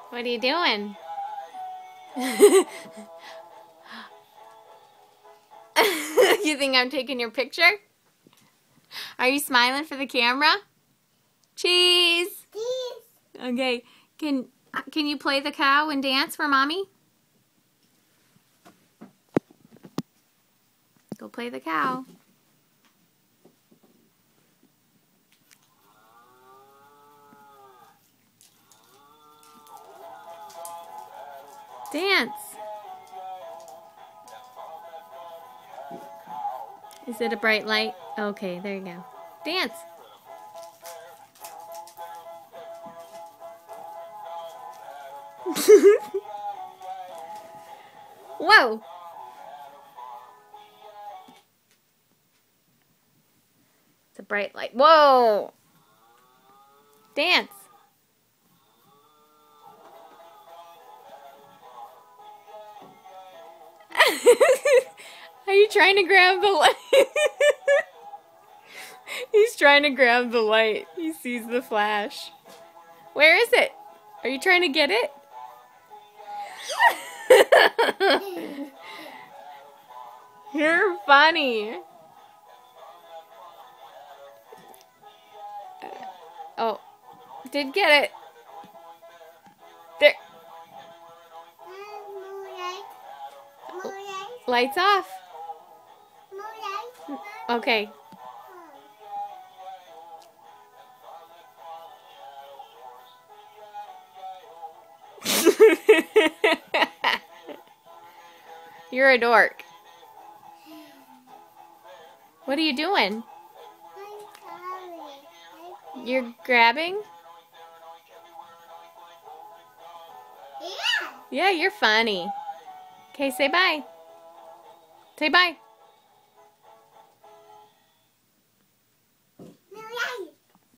What are you doing? You think I'm taking your picture? Are you smiling for the camera? Cheese! Cheese. Okay, can you play the cow and dance for Mommy? Go play the cow. Dance. Is it a bright light? Okay, there you go. Dance. Whoa. It's a bright light. Whoa. Dance. Are you trying to grab the light? He's trying to grab the light. He sees the flash. Where is it? Are you trying to get it? You're funny. Oh, did get it. There. Lights off. Okay. You're a dork. What are you doing? You're grabbing? Yeah. Yeah, you're funny. Okay, say bye. Say bye.